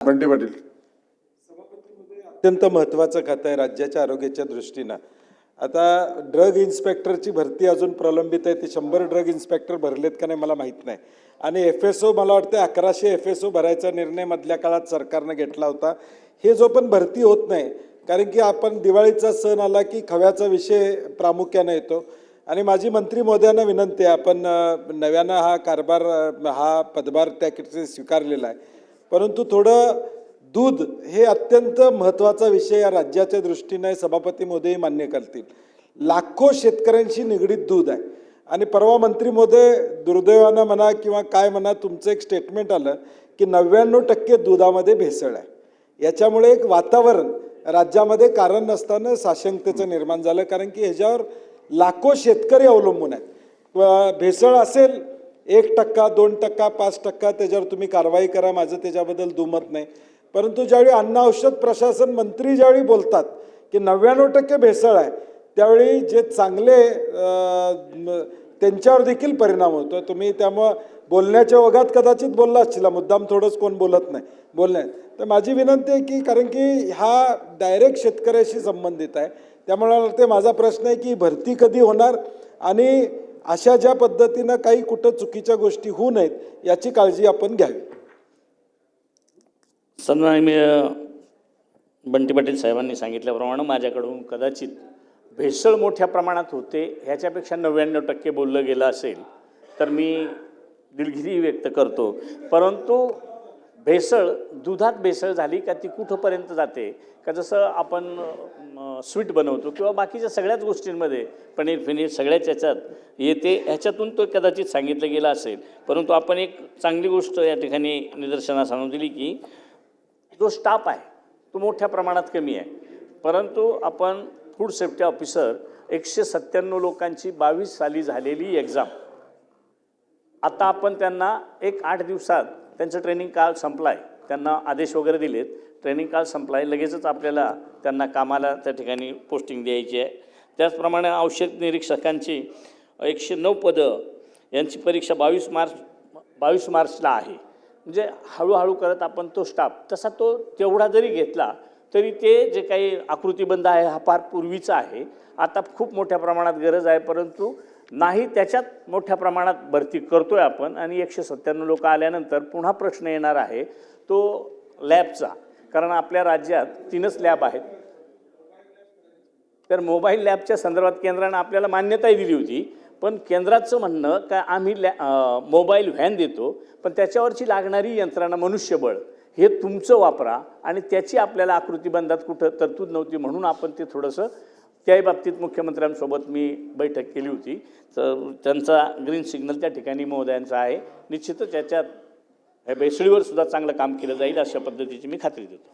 बंटी पाटील अत्यंत महत्त्वाचं खातं आहे राज्याच्या आरोग्याच्या दृष्टीनं। आता ड्रग इन्स्पेक्टरची भरती अजून प्रलंबित आहे। ते 100 ड्रग इन्स्पेक्टर भरलेत का नाही मला माहीत नाही। आणि FSO मला वाटतं 1100 FSO भरायचा निर्णय मधल्या काळात सरकारने घेतला होता। हे जो पण भरती होत नाही, कारण की आपण दिवाळीचा सण आला की खव्याचा विषय प्रामुख्याने येतो। आणि माझी मंत्री महोदयांना विनंती आहे, आपण नव्यानं हा कारभार हा पदभार त्या स्वीकारलेला आहे, परंतु थोडं दूध हे अत्यंत महत्त्वाचा विषय या राज्याच्या दृष्टीने सभापती महोदय मान्य करतील। लाखो शेतकऱ्यांशी निगडीत दूध आहे। आणि परवा मंत्री महोदय दुर्दैवानं म्हणा किंवा काय म्हणा, तुमचं एक स्टेटमेंट आलं की 99% दुधामध्ये भेसळ आहे। याच्यामुळे एक वातावरण राज्यामध्ये कारण नसताना साशंकतेचं निर्माण झालं, कारण की ह्याच्यावर लाखो शेतकरी अवलंबून आहेत। भेसळ असेल 1%, 2%, 5%, त्याच्यावर तुम्ही कारवाई करा, माझं त्याच्याबद्दल दुमत नाही। परंतु ज्यावेळी अन्न औषध प्रशासन मंत्री ज्यावेळी बोलतात की 99% भेसळ आहे, त्यावेळी जे चांगले त्यांच्यावर देखील परिणाम होतो। तुम्ही त्यामुळं बोलण्याच्या ओघात कदाचित बोलला असतील, मुद्दाम थोडंच कोण बोलत नाही बोलण्यात। तर माझी विनंती आहे की, कारण की हा डायरेक्ट शेतकऱ्याशी संबंधित आहे, त्यामुळे ते माझा प्रश्न आहे की भरती कधी होणार आणि अशा ज्या पद्धतीनं काही कुठं चुकीच्या गोष्टी होऊ नयेत याची काळजी आपण घ्यावी। सन्माननीय बंटी पाटील साहेबांनी सांगितल्याप्रमाणे माझ्याकडून कदाचित भेसळ मोठ्या प्रमाणात होते ह्याच्यापेक्षा 99% बोललं गेलं असेल तर मी दिलगिरी व्यक्त करतो। परंतु भेसळ दुधात भेसळ झाली का ती कुठंपर्यंत जाते का, जसं आपण स्वीट बनवतो किंवा बाकीच्या सगळ्याच गोष्टींमध्ये पनीर फिनीर सगळ्याच याच्यात येते, ह्याच्यातून तो कदाचित सांगितलं गेलं असेल। परंतु आपण एक चांगली गोष्ट या ठिकाणी निदर्शनास आणून दिली की जो स्टाफ आहे तो मोठ्या प्रमाणात कमी आहे, परंतु आपण फूड सेफ्टी ऑफिसर 197 लोकांची 22 साली झालेली एक्झाम, आता आपण त्यांना एक 8 दिवसात त्यांचं ट्रेनिंग काळ संपला आहे, त्यांना आदेश वगैरे दिलेत, ट्रेनिंग काळ संपला आहे, लगेचच आपल्याला त्यांना कामाला त्या ठिकाणी पोस्टिंग द्यायची आहे। त्याचप्रमाणे औषध निरीक्षकांची 109 पदं यांची परीक्षा 22 मार्चला आहे। म्हणजे हळूहळू करत आपण तो स्टाफ तसा तो तेवढा जरी घेतला तरी ते जे काही आकृतीबंध आहे हा फार पूर्वीचा आहे, आता खूप मोठ्या प्रमाणात गरज आहे, परंतु नाही त्याच्यात मोठ्या प्रमाणात भरती करतोय आपण। आणि 197 लोक आल्यानंतर पुन्हा प्रश्न येणार आहे तो लॅबचा, कारण आपल्या राज्यात 3च लॅब आहेत। तर मोबाईल लॅबच्या संदर्भात केंद्रानं आपल्याला मान्यताही दिली होती, पण केंद्राचं म्हणणं काय आम्ही मोबाईल व्हॅन देतो, पण त्याच्यावरची लागणारी यंत्रणा मनुष्यबळ हे तुमचं वापरा, आणि त्याची आपल्याला आकृतीबंधात कुठं तरतूद नव्हती, म्हणून आपण ते थोडंसं त्याही बाबतीत मुख्यमंत्र्यांसोबत मी बैठक केली होती। तर त्यांचा ग्रीन सिग्नल त्या ठिकाणी महोदयांचा आहे। निश्चितच याच्यात भेसळीवर सुद्धा चांगलं काम केलं जाईल अशा पद्धतीची मी खात्री देतो।